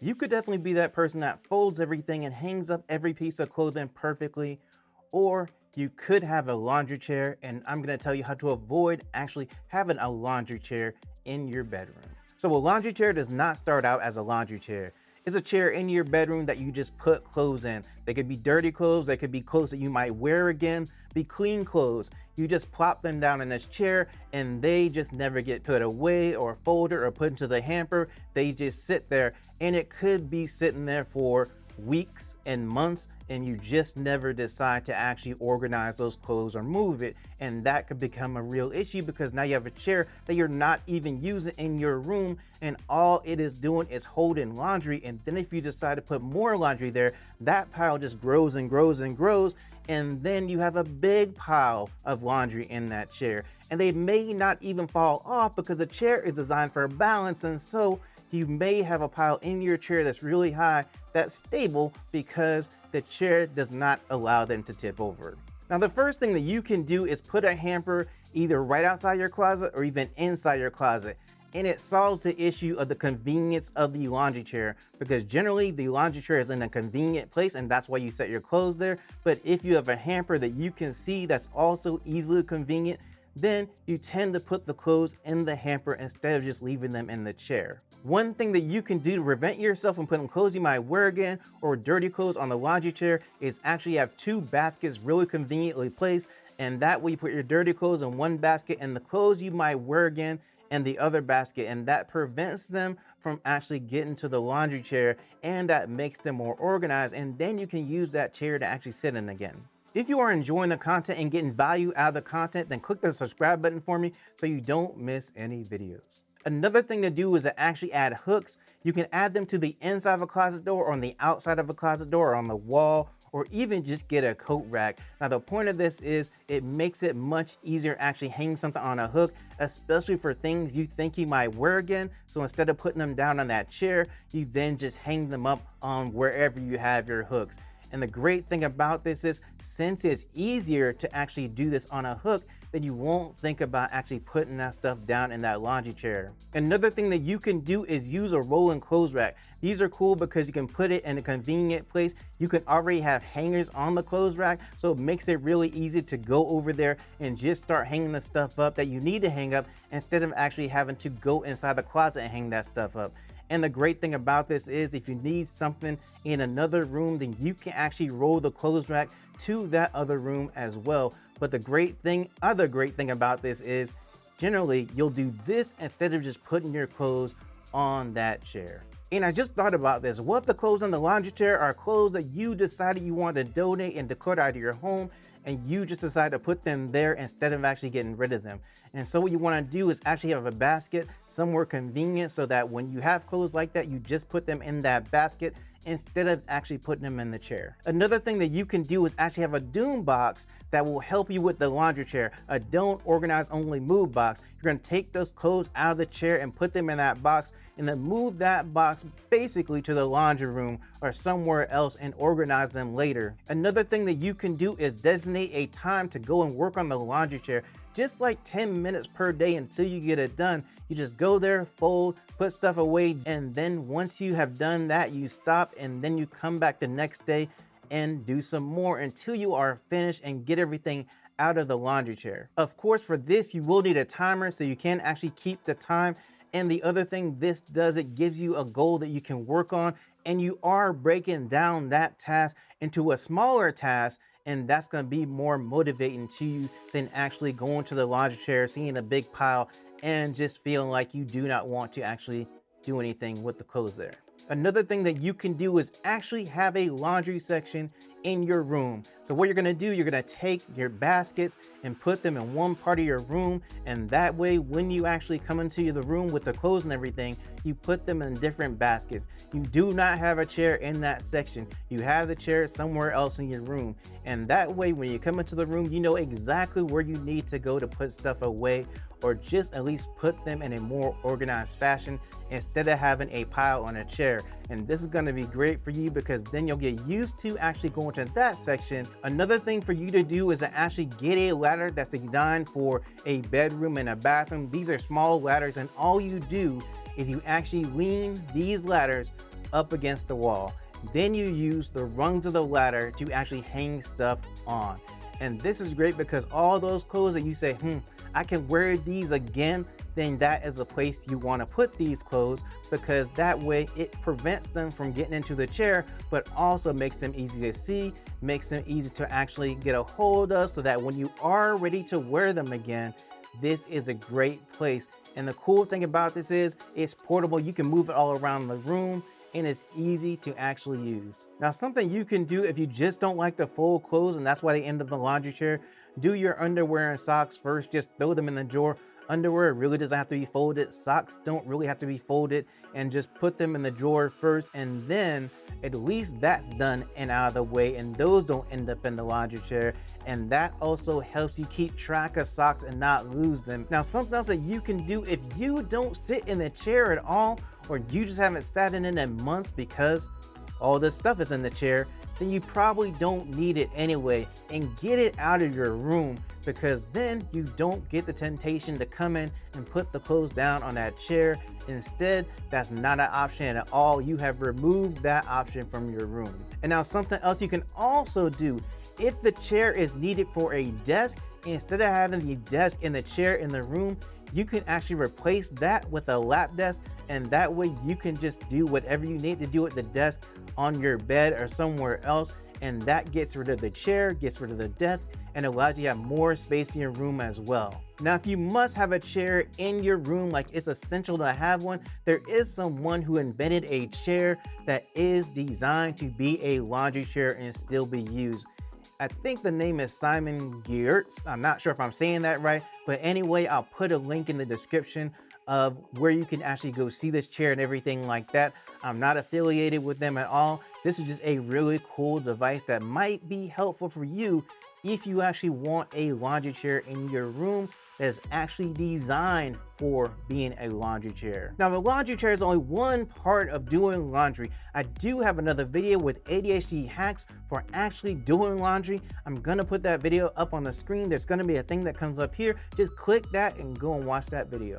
You could definitely be that person that folds everything and hangs up every piece of clothing perfectly, or you could have a laundry chair, and I'm gonna tell you how to avoid actually having a laundry chair in your bedroom. So a laundry chair does not start out as a laundry chair. It's a chair in your bedroom that you just put clothes in. They could be dirty clothes, they could be clothes that you might wear again, be clean clothes. You just plop them down in this chair and they just never get put away or folded or put into the hamper. They just sit there, and it could be sitting there for weeks and months, and you just never decide to actually organize those clothes or move it. And that could become a real issue because now you have a chair that you're not even using in your room, and all it is doing is holding laundry. And then if you decide to put more laundry there, that pile just grows and grows and grows, and then you have a big pile of laundry in that chair, and they may not even fall off because the chair is designed for balance. And so you may have a pile in your chair that's really high, that's stable, because the chair does not allow them to tip over. Now, the first thing that you can do is put a hamper either right outside your closet or even inside your closet. And it solves the issue of the convenience of the laundry chair, because generally the laundry chair is in a convenient place and that's why you set your clothes there. But if you have a hamper that you can see that's also easily convenient, then you tend to put the clothes in the hamper instead of just leaving them in the chair. One thing that you can do to prevent yourself from putting clothes you might wear again or dirty clothes on the laundry chair is actually have two baskets really conveniently placed, and that way you put your dirty clothes in one basket and the clothes you might wear again in the other basket, and that prevents them from actually getting to the laundry chair, and that makes them more organized, and then you can use that chair to actually sit in again. If you are enjoying the content and getting value out of the content, then click the subscribe button for me so you don't miss any videos. Another thing to do is to actually add hooks. You can add them to the inside of a closet door or on the outside of a closet door or on the wall, or even just get a coat rack. Now, the point of this is it makes it much easier actually hang something on a hook, especially for things you think you might wear again. So instead of putting them down on that chair, you then just hang them up on wherever you have your hooks. And the great thing about this is, since it's easier to actually do this on a hook, then you won't think about actually putting that stuff down in that laundry chair. Another thing that you can do is use a rolling clothes rack. These are cool because you can put it in a convenient place. You can already have hangers on the clothes rack, so it makes it really easy to go over there and just start hanging the stuff up that you need to hang up instead of actually having to go inside the closet and hang that stuff up. And the great thing about this is if you need something in another room, then you can actually roll the clothes rack to that other room as well. But the other great thing about this is generally you'll do this instead of just putting your clothes on that chair. And I just thought about this. What if the clothes on the laundry chair are clothes that you decided you want to donate and declutter out of your home, and you just decide to put them there instead of actually getting rid of them? And so what you want to do is actually have a basket somewhere convenient so that when you have clothes like that, you just put them in that basket instead of actually putting them in the chair. Another thing that you can do is actually have a doom box that will help you with the laundry chair. A don't organize, only move box. You're going to take those clothes out of the chair and put them in that box, and then move that box basically to the laundry room or somewhere else and organize them later. Another thing that you can do is designate a time to go and work on the laundry chair. Just like 10 minutes per day until you get it done. You just go there, fold, put stuff away, and then once you have done that, you stop, and then you come back the next day and do some more until you are finished and get everything out of the laundry chair. Of course, for this, you will need a timer so you can actually keep the time. And the other thing this does, it gives you a goal that you can work on, and you are breaking down that task into a smaller task, and that's going to be more motivating to you than actually going to the laundry chair, seeing a big pile, and just feeling like you do not want to actually do anything with the clothes there. Another thing that you can do is actually have a laundry section in your room. So what you're gonna do, you're gonna take your baskets and put them in one part of your room, and that way when you actually come into the room with the clothes and everything, you put them in different baskets. You do not have a chair in that section. You have the chair somewhere else in your room, and that way when you come into the room, you know exactly where you need to go to put stuff away, or just at least put them in a more organized fashion instead of having a pile on a chair. And this is going to be great for you because then you'll get used to actually going to that section. Another thing for you to do is to actually get a ladder that's designed for a bedroom and a bathroom. These are small ladders, and all you do is you actually lean these ladders up against the wall. Then you use the rungs of the ladder to actually hang stuff on. And this is great because all those clothes that you say, I can wear these again, then that is a place you want to put these clothes, because that way it prevents them from getting into the chair, but also makes them easy to see, makes them easy to actually get a hold of, so that when you are ready to wear them again, this is a great place. And the cool thing about this is it's portable. You can move it all around the room, and it's easy to actually use. Now, something you can do if you just don't like to fold clothes, and that's why they end up in the laundry chair, do your underwear and socks first. Just throw them in the drawer. Underwear really doesn't have to be folded. Socks don't really have to be folded, and just put them in the drawer first, and then at least that's done and out of the way, and those don't end up in the laundry chair. And that also helps you keep track of socks and not lose them. Now, something else that you can do if you don't sit in the chair at all, or you just haven't sat in it in months because all this stuff is in the chair, then you probably don't need it anyway, and get it out of your room, because then you don't get the temptation to come in and put the clothes down on that chair. Instead, that's not an option at all. You have removed that option from your room. And now, something else you can also do, if the chair is needed for a desk, instead of having the desk and the chair in the room, you can actually replace that with a lap desk, and that way you can just do whatever you need to do at the desk on your bed or somewhere else, and that gets rid of the chair, gets rid of the desk, and allows you to have more space in your room as well. Now, if you must have a chair in your room, like it's essential to have one, there is someone who invented a chair that is designed to be a laundry chair and still be used. I think the name is Simon Giertz. I'm not sure if I'm saying that right, but anyway, I'll put a link in the description of where you can actually go see this chair and everything like that. I'm not affiliated with them at all. This is just a really cool device that might be helpful for you if you actually want a laundry chair in your room that is actually designed for being a laundry chair. Now, the laundry chair is only one part of doing laundry. I do have another video with ADHD hacks for actually doing laundry. I'm gonna put that video up on the screen. There's gonna be a thing that comes up here. Just click that and go and watch that video.